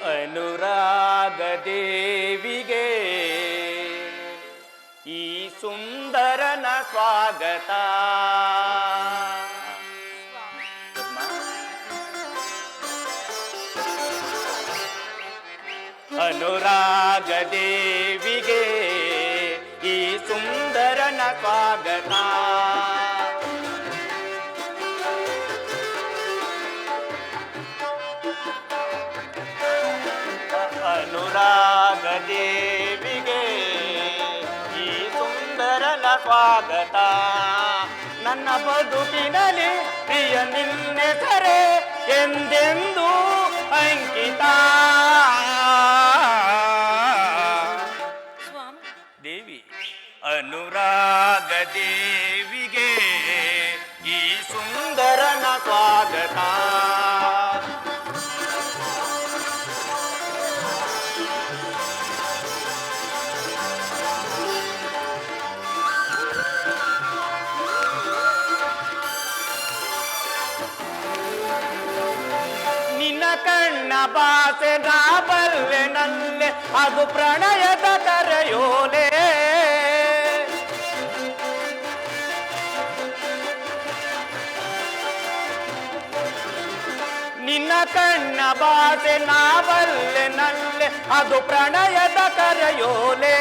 ಅನುರಾಗ ದೇವಿಗೆ ಈ ಸುಂದರನ ಸ್ವಾಗತ. ಅನುರಾಗ ದೇವಿಗೆ ಈ ಸುಂದರನ ಸ್ವಾಗತ. ಅನುರಾಗ ದೇವಿಗೆ ಈ ಸುಂದರನ ಸ್ವಾಗತ. ನನ್ನ ಬದುಕಿನಲ್ಲಿ ಪ್ರಿಯ ನಿನ್ನೆಸರೆ ಎಂದೆಂದೂ ಅಂಕಿತ. ದೇವಿ ಅನುರಾಗ ದೇವಿಗೆ ಈ ಸುಂದರನ ಸ್ವಾಗತ. ಕಣ್ಣ ಭಾಷೆ ನಾ ಬಲ್ಲೆ ನಲ್ಲೆ ಅದು ಪ್ರಣಯದ ಕರೆಯೋಲೆ. ನಿನ್ನ ಕಣ್ಣ ಭಾಷೆ ನಾ ಬಲ್ಲೆ ನಲ್ಲೆ ಅದು ಪ್ರಣಯದ ಕರೆಯೋಲೆ.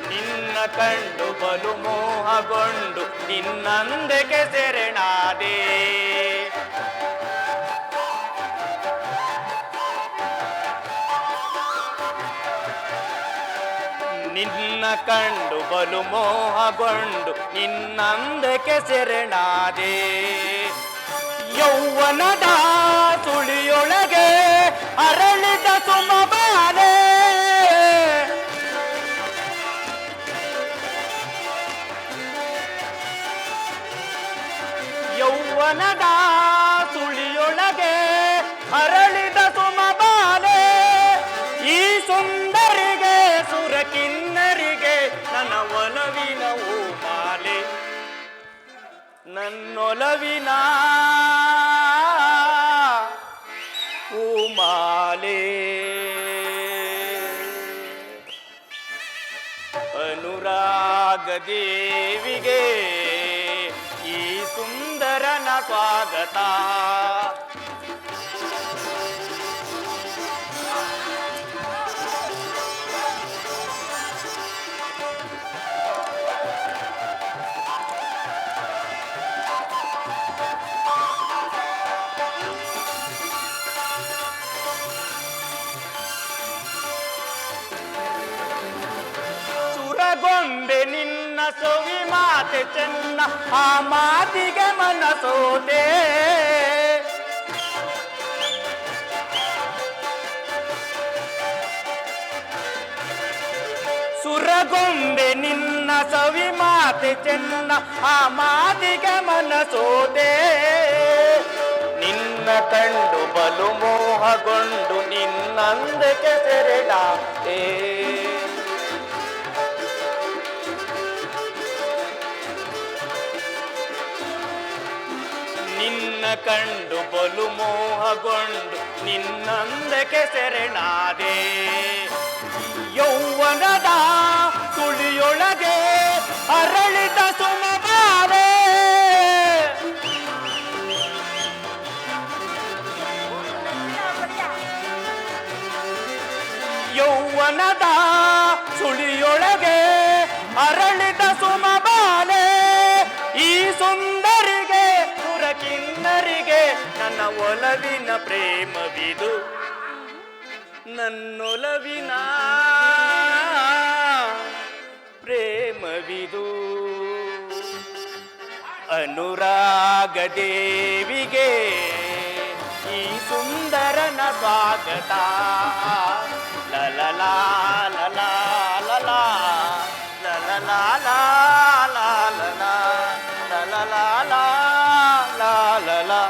ನಿನ್ನ ಕಂಡು ಬಲು ಮೋಹಗೊಂಡು ನಿನ್ನಂದೆಗೆ ಸೆರೆನಾದೆ. ನಿನ್ನ ಕಂಡು ಬಲು ಮೋಹಗೊಂಡು ನಿನ್ನಂದಕ್ಕೆ ಸೆರೆನಾದೆ. ಯೌವನದ ಸುಳಿಯೊಳಗೆ ಅರಳಿದ ಸುಮಬಾಲೆ. ಯೌವನದ ಸುಳಿಯೊಳಗೆ ಅರಳಿದ ಸುಮಬಾಲೆ. ಈ ಸುಂದರಿಗೆ ಸುರಕಿನ್ನರಿಗೆ ನನ್ನ ಒಲವಿನ ಮಾಲೆ. ನನ್ನೊಲವಿನ ಮಾಲೆ. ಅನುರಾಗ ದೇವಿಗೆ ಈ ಸುಂದರನ ಸ್ವಾಗತ. ಗೊಂಬೆ ನಿನ್ನ ಸೊವಿ ಮಾತೆ ಚೆನ್ನ ಆ ಮಾತಿಗೆ ಮನಸೋದೆ. ಸುರಗೊಂಬೆ ನಿನ್ನ ಸವಿ ಮಾತೆ ಚೆನ್ನ ಆ ಮಾತಿಗೆ ಮನಸೋದೆ. ನಿನ್ನ ಕಂಡು ಬಲು ಮೋಹಗೊಂಡು ನಿನ್ನಂದಕ್ಕೆ ಸೆರೆಡಾದೆ. ನಿನ್ನ ಕಂಡು ಬಲು ಮೋಹಗೊಂಡು ನಿನ್ನಂದಕ್ಕೆ ಸೆರೆನಾದೆ. ಯೌವನದ ತುಳಿಯೊಳಗೆ ಅರಳಿದ ಸುಮಬಾಲೆ. ಯೌವನದ ಸುಳಿಯೊಳಗೆ ಅರಳಿದ ಸುಮಬಾಲೆ. ಈ ಸುಂದರಿಗೆ ಸುರಕಿನ್ನರಿಗೆ ನನ್ನ ಒಲವಿನ ಪ್ರೇಮವಿದು. ನನ್ನೊಲವಿನ ಪ್ರೇಮವಿದು. ಅನುರಾಗ ದೇವಿಗೆ ಈ ಸುಂದರನ ಸ್ವಾಗತ. ಲಲಲಾ ಲಲಾ ಲಲಾ ಲಲಲಾ ಲಲಲಾ ಲಲಲಾ ಲಲಲಾ.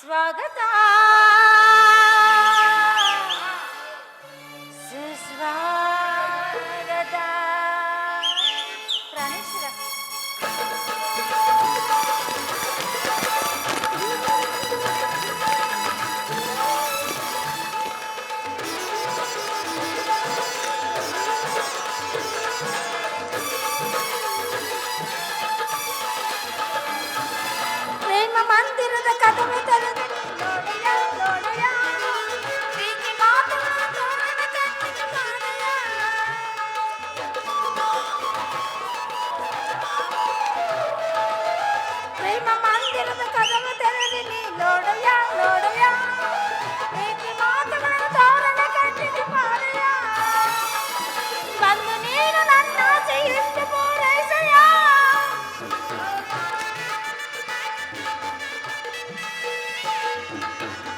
ಸ್ವಾಗತ ಸುಸ್ವಾಗತ. ಪ್ರಾಣೇಶ್ವರ ಮಾತುಗಳು ತರದಲ್ಲಿ ನೋಡಯ್ಯ ನೋಡಯ್ಯ ಪ್ರೀತಿ ಮಾತುಗಳು ತೋರಣ ಕಣ್ಣಿಗೆ ಕಾಣಯ್ಯ ಪ್ರೇಮ ಮಂದಿರದ ಕದವ ತೆರೆದಿನಿ ನೋಡಯ್ಯ ನೋಡಯ್ಯ ಪ್ರೀತಿ ಮಾತುಗಳು ತೋರಣ ಕಣ್ಣಿಗೆ ಕಾಣಯ್ಯ ಬಂದು ನೀನು ನನ್ನ ಆಸೆಯನ್ನು ಪೂರೈಸಯ್ಯ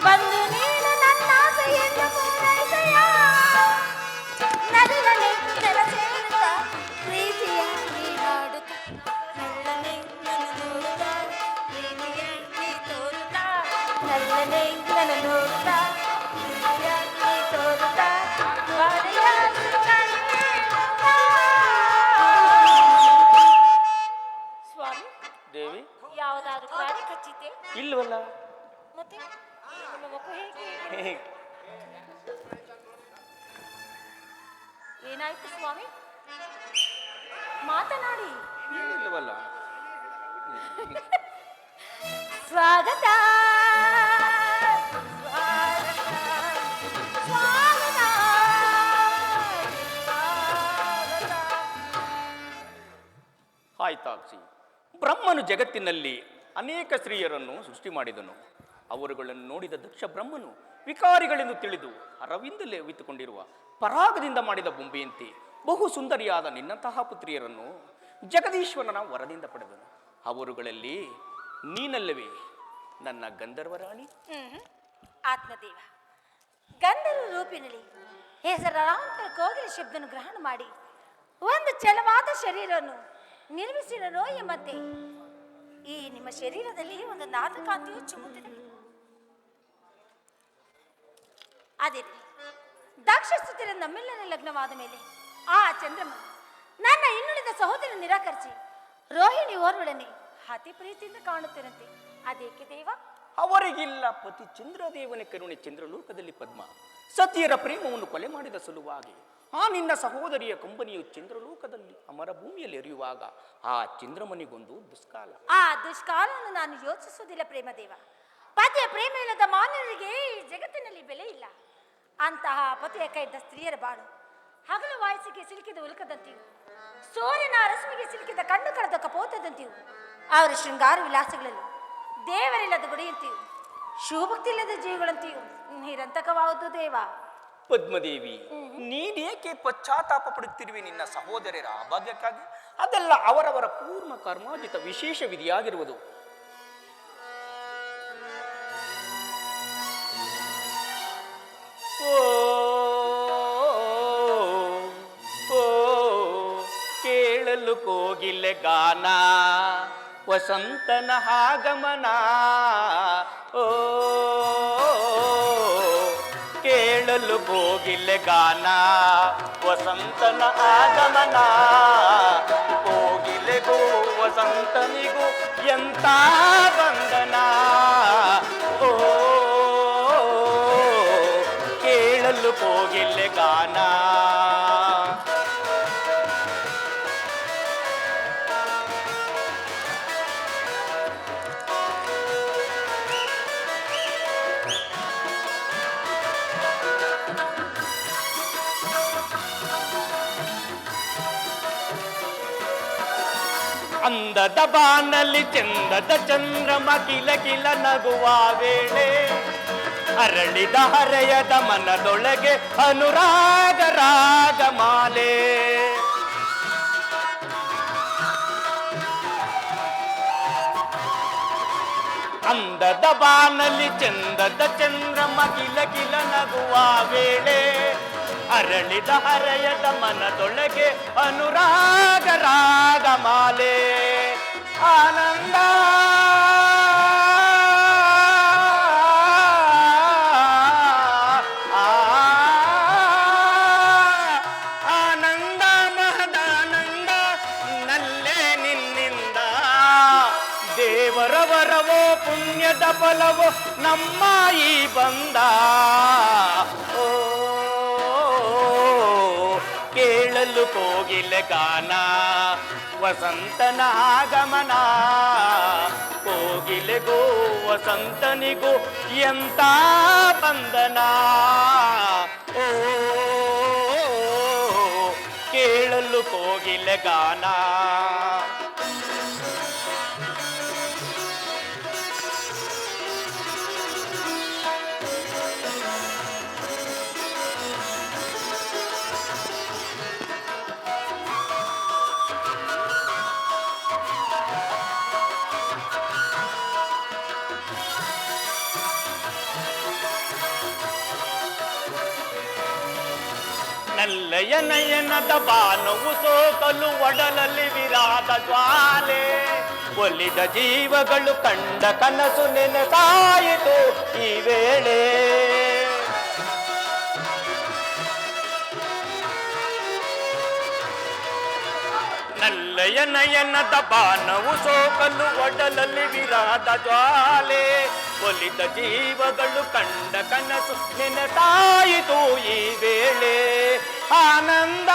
ಬಂದು ನೀನು ನನ್ನ ಆಸೆಯನ್ನು ಪೂರೈಸಯ್ಯ ನಲ್ಲನೆ ನೆಲ ಸೇರುತ್ತ ಪ್ರೀತಿಯ ನೀನಾಡುತ್ತ ನಲ್ಲನೆ ನನ್ನ ನೋಡುತ್ತ ಪ್ರೀತಿಯ ನೀ ತೋರುತ್ತ ನಲ್ಲನೆ ನನ್ನ ನೋಡುತ್ತ ಪ್ರೀತಿಯ ನೀ ತೋರುತ್ತ ಬಾಳೆಯ ಸ್ವಾಮಿ ದೇವಿ ಯಾವುದಾದ್ರೂ ಪ್ರಾಣಿ ಕಚ್ಚಿತೆ ಇಲ್ವಲ್ಲ. ಮತ್ತೆ ನಿಮ್ಮ ಮುಖ ಹೇಗೆ ಹೇಗೆ? ಏನಾಯ್ತು ಸ್ವಾಮಿ ಮಾತನಾಡಿ ಇಲ್ವಲ್ಲ. ಸ್ವಾಗತ ಸ್ವಾಗತ ಸ್ವಾಗತ ಸ್ವಾಗತ ಆಯ್ತಾಕ್ಷಿ, ಬ್ರಹ್ಮನು ಜಗತ್ತಿನಲ್ಲಿ ಅನೇಕ ಸ್ತ್ರೀಯರನ್ನು ಸೃಷ್ಟಿ ಮಾಡಿದನು. ಅವರುಗಳನ್ನು ನೋಡಿದ ದಕ್ಷ ಬ್ರಹ್ಮನು ವಿಕಾರಿಗಳೆಂದು ತಿಳಿದು ಅರವಿಂದಲೇ ಅವಿತುಕೊಂಡಿರುವ ಪರಾಗದಿಂದ ಮಾಡಿದ ಬೊಂಬೆಯಂತೆ ಬಹು ಸುಂದರಿಯಾದ ನಿನ್ನಂತಹ ಪುತ್ರಿಯರನ್ನು ಜಗದೀಶ್ವರನ ವರದಿಂದ ಪಡೆದನು. ಅವರುಗಳಲ್ಲಿ ನೀನಲ್ಲವೇ ನನ್ನ ಗಂಧರ್ವರಾಣಿ? ಆತ್ಮದೇವ ಗಂಧರ್ವ ರೂಪಿನಲ್ಲಿ ಹೆಸರಾಂತ ಕೋಗಿಲ ಶಬ್ದನು ಗ್ರಹಣ ಮಾಡಿ ಒಂದು ಛಲವಾದ ಶರೀರವನ್ನು ನಿರ್ಮಿಸಿರೋ ಎಂಬಂತೆ ಈ ನಿಮ್ಮ ಶರೀರದಲ್ಲಿ ಒಂದು ನಾದಕಾಂತಿಯು ಚುಮ್ಮುತ್ತಿದೆ. ಅದೇ ದಕ್ಷ ಸ್ತುತಿರ ನಮ್ಮೆಲ್ಲರ ಲಗ್ನವಾದ ಮೇಲೆ ಆ ಚಂದ್ರಮ ನನ್ನ ಇನ್ನುಳಿದ ಸಹೋದರ ನಿರಾಕರಿಸಿ ರೋಹಿಣಿ ಓರ್ವಳನೆ ಅತಿ ಪ್ರೀತಿಯಿಂದ ಕಾಣುತ್ತಿರಂತೆ. ಅದೇಕೆ ದೇವ? ಅವರಿಗಿಲ್ಲ ಪತಿ ಚಂದ್ರದೇವನ ಕರುಣೆ ಚಂದ್ರಲೋಕದಲ್ಲಿ ಪದ್ಮ. ಸತಿಯರ ಪ್ರೇಮವನ್ನು ಕೊಲೆ ಮಾಡಿದ ಸಲುವಾಗಿ ಆ ನಿನ್ನ ಸಹೋದರಿಯ ಕಂಬನಿಯು ಚಂದ್ರಲೋಕದಲ್ಲಿ ಅಮರ ಭೂಮಿಯಲ್ಲಿ ಎರಿಯುವಾಗ ಆ ಚಂದ್ರಮನಿಗೊಂದು ದುಷ್ಕಾಲ. ಆ ದುಷ್ಕಾಲವನ್ನು ನಾನು ಯೋಚಿಸುವುದಿಲ್ಲ ಪ್ರೇಮದೇವ. ಪತಿಯ ಪ್ರೇಮ ಇಲ್ಲದ ಮಾನವರಿಗೆ ಈ ಜಗತ್ತಿನಲ್ಲಿ ಬೆಲೆ ಇಲ್ಲ. ಅಂತಹ ಪತಿಯ ಕೈದ ಸ್ತ್ರೀಯರ ಬಾಳು ಹಗಲು ವಾಯಸಿಗೆ ಸಿಲುಕಿದ ಉಲ್ಕದಂತೆಯೂ ಸೂರ್ಯನ ರಶ್ಮಿಗೆ ಸಿಲುಕಿದ ಕಣ್ಣು ಕಳೆದ ಕಪೋತದಂತೆಯೂ ಅವರ ಶೃಂಗಾರ ವಿಲಾಸಗಳಲ್ಲಿ ದೇವರಿಲ್ಲದ ಗುಡಿಯಂತೆಯೂ ಶಿವಭಕ್ತಿ ಇಲ್ಲದ ಜೀವಿಗಳಂತೆಯೂ ನಿರಂತಕವಾವುದು ದೇವ. ಪದ್ಮದೇವಿ, ನೀನೇಕೆ ಪಶ್ಚಾತ್ತಾಪ ಪಡುತ್ತಿರುವೆ ನಿನ್ನ ಸಹೋದರರ ಅಭಾಗ್ಯಕ್ಕಾಗಿ? ಅದೆಲ್ಲ ಅವರವರ ಪೂರ್ಣ ಕರ್ಮಾಜಿತ ವಿಶೇಷ ವಿಧಿಯಾಗಿರುವುದು. ಓ ಕೇಳಲು ಕೋಗಿಲೆ ಗಾನ ವಸಂತನ ಆಗಮನ. ಓ ಕೇಳಲು ಕೋಗಿಲೆ ಗಾನ ವಸಂತನ ಆಗಮನ. ಕೋಗಿಲೆಗೂ ವಸಂತನಿಗೂ ಎಂತ ಬಂಧನ. ಓ ಕೇಳಲು ಕೋಗಿಲೆ ಗಾನ. ಅಂದದ ಬಾನಲ್ಲಿ ಚಂದದ ಚಂದ್ರಮ ಕಿಲ ಕಿಲ ನಗುವ ವೇಳೆ ಅರಳಿದ ಹರೆಯದ ಮನದೊಳಗೆ ಅನುರಾಗ ರಾಗಮಾಲೆ. ಅಂದದ ಬಾನಲ್ಲಿ ಚಂದದ ಚಂದ್ರಮ ಕಿಲ ಕಿಲ ನಗುವ ವೇಳೆ ಅರಳಿದ ಹರೆಯದ ಮನದೊಳಗೆ ಅನುರಾಗ ರಾಗಮಾಲೆ. ಆನಂದ ಆನಂದ ಮಹದಾನಂದ ನಲ್ಲೇ ನಿನ್ನಿಂದ. ದೇವರ ವರವೋ ಪುಣ್ಯದ ಫಲವೋ ನಮ್ಮ ಈ ಬಂದ. ಓ ಕೇಳಲು ಕೋಗಿಲೆ ಗಾನ ವಸಂತನ ಆಗಮನ. ಕೋಗಿಲೆಗೂ ವಸಂತನಿಗೂ ಎಂತ ಬಂಧನ. ಓ ಕೇಳಲು ಕೋಗಿಲೆ ಗಾನ. ನಲ್ಲಯ ನಯನದ ಬಾನವು ಸೋಕಲು ಒಡಲಲ್ಲಿ ವಿರಾದ ಜ್ವಾಲೆ. ಒಲಿದ ಜೀವಗಳು ಕಂಡ ಕನಸು ನೆನಸಾಯಿತು ಈ ವೇಳೆ. ನಲ್ಲಯ ನಯನದ ಬಾನವು ಸೋಕಲು ಒಡಲಲ್ಲಿ ವಿರಾದ ಜ್ವಾಲೆ. ಒಲಿದ ಜೀವಗಳು ಕಂಡ ಕನಸು ನೆನಸಾಯಿತು ಈ ವೇಳೆ. ಆನಂದ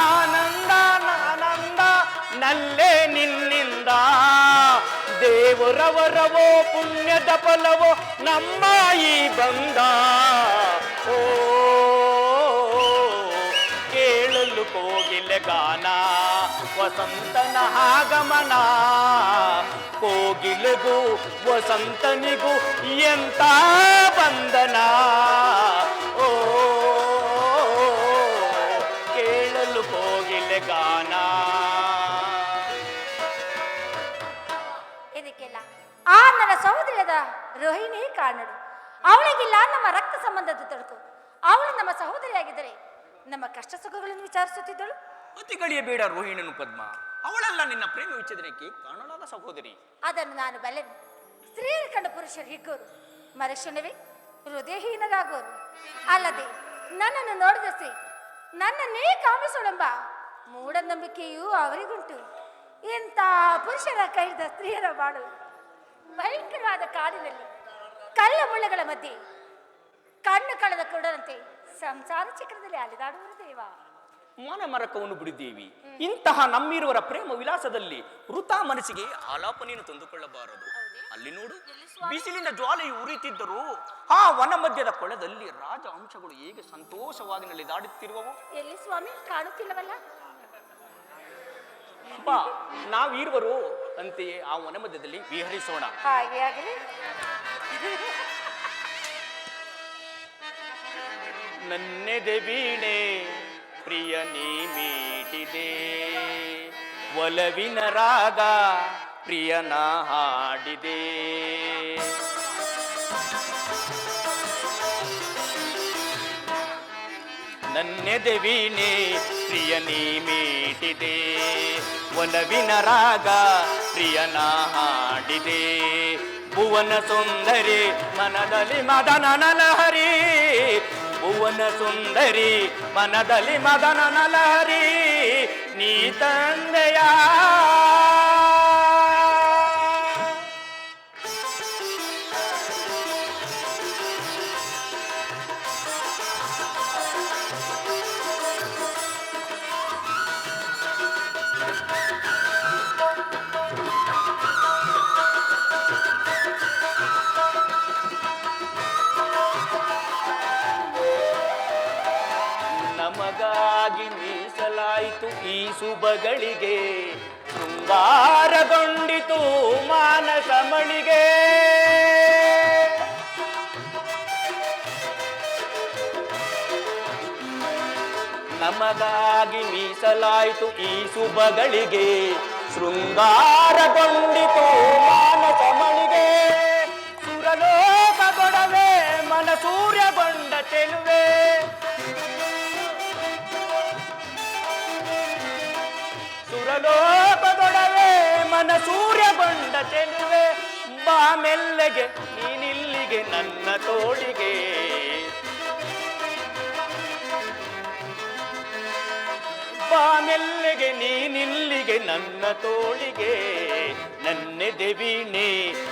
ಆನಂದ ಆನಂದ ನಲ್ಲೇ ನಿನ್ನಿಂದ. ದೇವರವರವೋ ಪುಣ್ಯದ ಫಲವೋ ನಮ್ಮ ಈ ಬಂಧ. ಓ ಕೇಳಲು ಕೋಗಿಲೆ ಗಾನ ವಸಂತನ ಆಗಮನ. ಕೋಗಿಲೆಗೂ ವಸಂತನಿಗೂ ಎಂತ ಬಂಧನ. ಓ ಕೇಳಲು ಕೋಗಿಲೆ ಗಾನ. ಇದಕ್ಕೆಲ್ಲ ಆ ನನ್ನ ಸಹೋದರಿಯಾದ ರೋಹಿಣಿ ಕಾರಣಳು. ಅವಳಿಗಿಲ್ಲ ನಮ್ಮ ರಕ್ತ ಸಂಬಂಧದ ತೊಡಕು. ಅವಳು ನಮ್ಮ ಸಹೋದರಿಯಾಗಿದ್ದರೆ ನಮ್ಮ ಕಷ್ಟ ಸುಖಗಳನ್ನು ವಿಚಾರಿಸುತ್ತಿದ್ದಳು. ಬೇಡ ರೋಹಿಣನು ಪದ್ಮ. ಅವಳೆಲ್ಲ ನಿನ್ನ ಪ್ರೇಮ ವಿಚ್ಛೇದನಕ್ಕೆ ಕಾರಣಲಾದ ಸಹೋದರಿ. ಅದನ್ನು ನಾನು ಬಲ್ಲೆನು. ಸ್ತ್ರೀಯರು ಕಂಡ ಪುರುಷರು ಹಿಗ್ಗೋರು, ಮರುಕ್ಷಣವೇ ಹೃದಯಹೀನರಾಗೋರು. ಅಲ್ಲದೆ ನನ್ನನ್ನು ನೋಡಿದ ಸ್ತ್ರೀ ನನ್ನನ್ನೇ ಕಾಮಿಸೋಳೆಂಬ ಮೂಢನಂಬಿಕೆಯೂ ಅವರಿಗುಂಟು. ಇಂಥ ಪುರುಷರ ಕೈದ ಸ್ತ್ರೀಯರ ಬಾಳು ಭಯಂಕರವಾದ ಕಾಡಿನಲ್ಲಿ ಕಳ್ಳ ಮುಳ್ಳುಗಳ ಮಧ್ಯೆ ಕಣ್ಣು ಕಳೆದ ಕುರುಡರಂತೆ ಸಂಸಾರ ಚಕ್ರದಲ್ಲಿ ಅಲೆದಾಡುವರು ದೇವ. ಮನ ಮರಕವನ್ನು ಬಿಡಿದ್ದೀವಿ. ಇಂತಹ ನಮ್ಮಿರುವರ ಪ್ರೇಮ ವಿಲಾಸದಲ್ಲಿ ವೃಥಾ ಮನಸ್ಸಿಗೆ ಆಲಾಪನೆಯನ್ನು ತಂದುಕೊಳ್ಳಬಾರದು. ಅಲ್ಲಿ ನೋಡು, ಬಿಸಿಲಿನ ಜ್ವಾಲೆಯು ಉರಿತಿದ್ದರೂ ಆ ವನ ಮಧ್ಯದ ಕೊಳದಲ್ಲಿ ರಾಜ ಅಂಶಗಳು ಹೇಗೆ ಸಂತೋಷವಾಗಿ ನಲಿದಾಡುತ್ತಿರುವವು. ಎಲ್ಲಿ ಸ್ವಾಮಿ ಕಾಣುತ್ತಿಲ್ಲವಲ್ಲ? ಬಾ, ನಾವಿರುವರು ಅಂತೆಯೇ ಆ ವನ ಮಧ್ಯದಲ್ಲಿ ವಿಹರಿಸೋಣ. ಹಾಗೆ ಆಗಲಿ. ನನ್ನೆದೆ ವೀಣೆ ಪ್ರಿಯ ನೀ ಮೀಟಿದೆ, ಒಲವಿನ ರಾಗ ಪ್ರಿಯನ ಹಾಡಿದೆ. ನನ್ನೆದೆ ವೀಣೆ ಪ್ರಿಯ ನೀ ಮೀಟಿದೆ, ಒಲವಿನ ರಾಗ ಪ್ರಿಯನ ಹಾಡಿದೆ. ಭುವನ ಸುಂದರಿ ಮನದಲ್ಲಿ ಮದನ ನಲಹರಿ, ಭುವನ ಸುಂದರಿ ಮನದಲ್ಲಿ ಮದನ ನಲಹರಿ, ನೀ ತಂದೆಯ ನಮಗಾಗಿ ಮೀಸಲಾಯಿತು ಈ ಸುಬಗಳಿಗೆ, ಶೃಂಗಾರಗೊಂಡಿತು ಮಾನಸ ಮಳಿಗೆ. ನಮಗಾಗಿ ಮೀಸಲಾಯಿತು ಈ ಸುಬಗಳಿಗೆ, ಶೃಂಗಾರಗೊಂಡಿತು ಮಾನಸ ಮಳಿಗೆ. ಸುರಲೋಕಗೊಡವೆ ಮನ ಸೂರ್ಯಗೊಂಡ ಚೆಲುವೆ, ಸುರಲೋಕಗೊಡವೆ ಮನ ಸೂರ್ಯಗೊಂಡ ಚೆಲುವೆ. ಬಾ ಮೆಲ್ಲಗೆ ನೀನಿಲ್ಲಿಗೆ ನನ್ನ ತೋಳಿಗೆ, ಬಾ ಮೆಲ್ಲಗೆ ನೀನಿಲ್ಲಿಗೆ ನನ್ನ ತೋಳಿಗೆ. ನನ್ನೆದೆ ವೀಣೆ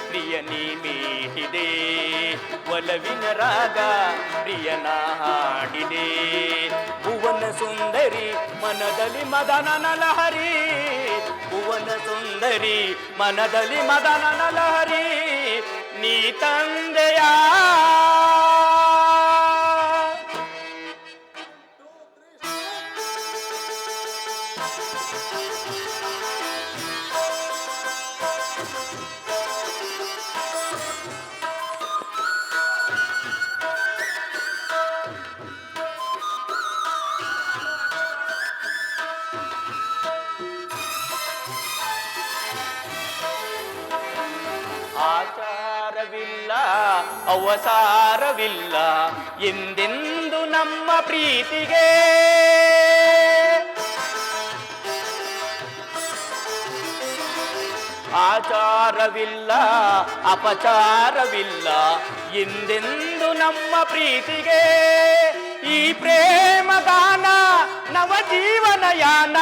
ಪ್ರಿಯ ನೀ ಮೀಟಿದೆ, ಒಲವಿನ ರಾಗ ಪ್ರಿಯನ ಹಾಡಿದೆ. ಭುವನ ಸುಂದರಿ ಮನದಲ್ಲಿ ಮದನನ ಲಹರಿ ಭುವನ ಸುಂದರಿ ಮನದಲ್ಲಿ ಮದನನ ಲಹರಿ ನೀ ತಂದೆಯ ಆಚಾರವಿಲ್ಲ ಅವಸಾರವಿಲ್ಲ ಎಂದೆಂದು ನಮ್ಮ ಪ್ರೀತಿಗೆ ಆಚಾರವಿಲ್ಲ ಅಪಚಾರವಿಲ್ಲ ಎಂದೆಂದು ನಮ್ಮ ಪ್ರೀತಿಗೆ ಈ ಪ್ರೇಮ ಗಾನ ನವಜೀವನ ಯಾನ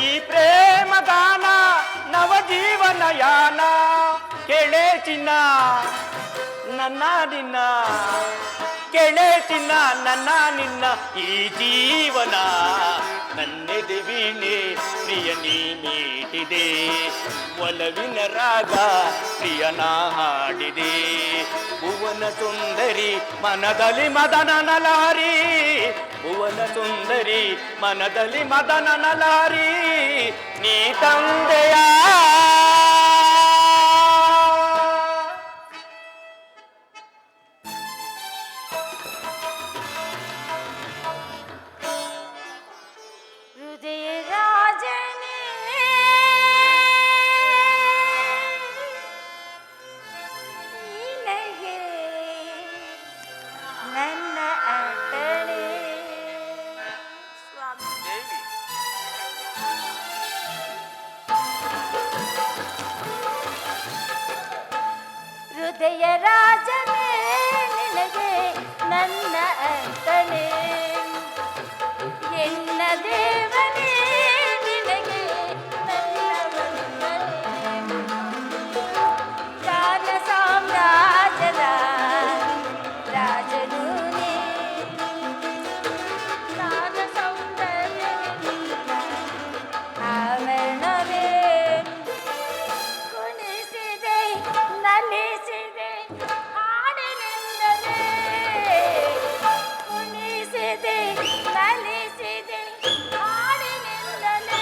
ಈ ಪ್ರೇಮ ಗಾನ ನವಜೀವನ ಯಾನ ಕೆಳೆ ಚಿನ್ನ ನನ್ನ ನಿನ್ನ ಕೆಳೆ ಚಿನ್ನ ನನ್ನ ನಿನ್ನ ಈ ಜೀವನ ನನ್ನೆದೆ ವೀಣೆ ಪ್ರಿಯ ನೀ ಮೀಟಿದೆ ಒಲವಿನ ರಾಗ ಪ್ರಿಯನ ಹಾಡಿದೆ ಭುವನ ಸುಂದರಿ ಮನದಲ್ಲಿ ಮದನನ ಲಹರಿ ಭುವನ ಸುಂದರಿ ಮನದಲ್ಲಿ ಮದನನ ಲಹರಿ ನೀ ತಂದೆಯ ಹೃದಯ ರಾಜನೇ ನಿನಗೆ ನನ್ನ ಅರ್ಪಣೆ. ಸ್ವಾಮಿ ದೇವಿ ಹೃದಯ ರಾಜನೇ ನಿನಗೆ ನನ್ನ ಅರ್ಪಣೆ. ಎನ್ನ ದೇವನೇ ನಿನಗೆ ನನ್ನ ವಂದನೆ. ಜ್ಞಾನ ಸಾಮ್ರಾಜ್ಯದ ರಾಜನು ನೀ. ಜ್ಞಾನ ಸೌಂದರ್ಯವೆಲ್ಲ ಆವರಣವೇ. ಕುಣಿಸಿದೆ ನಲಿಸಿದೆ ಹಾಡಿನಿಂದಲೇ. ಕುಣಿಸಿದೆ ನಲಿಸಿದೆ ಹಾಡಿನಿಂದಲೇ.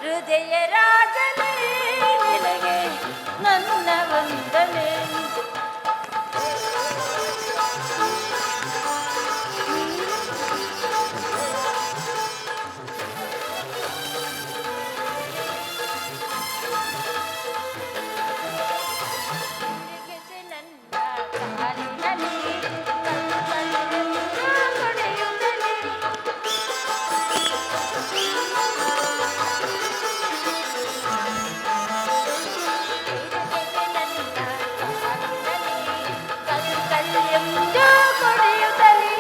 ಹೃದಯ ರಾಜನೇ ನಿನಗೆ ನನ್ನ ವಂದನೆ. ತಿರುಗಿಸಿ ನನ್ನ ಕಾಲಿನಲ್ಲಿ ಕಲ್ಕಲ್ಲೆಂದು ಕುಣಿಯುತ್ತಲೇ. ತಿರುಗಿಸಿ ನನ್ನ ಕಾಲಿನಲ್ಲಿ ಕಲ್ಕಲ್ಲೆಂದು ಕುಣಿಯುತ್ತಲೇ.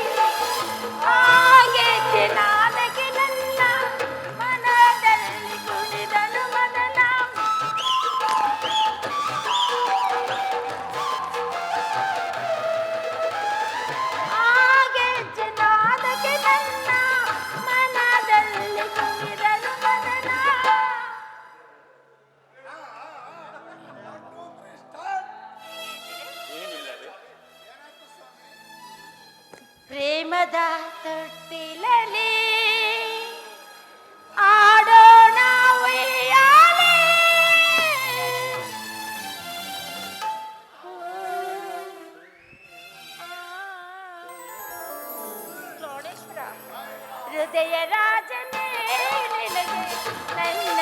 ಹಾಗೆಯೇ ನಾನಗೆ ನನ್ನ ಮನದಲ್ಲಿ ಕುಣಿದಳು ಮೊದಲ. ಹಾಗೆ ನಾನಗೆ ನನ್ನ ಮನದಲ್ಲಿ ಕುಣಿದಳು ಮೊದಲ. ಏನಿಲ್ಲವೇ ಪ್ರೇಮದ ತೊಟ್ಟಿಲಲ್ಲಿ ಆಡೋಣ ಉಯ್ಯಾಲೆ. ಹೃದಯ ರಾಜನೇ ನಿನಗೆ ನನ್ನ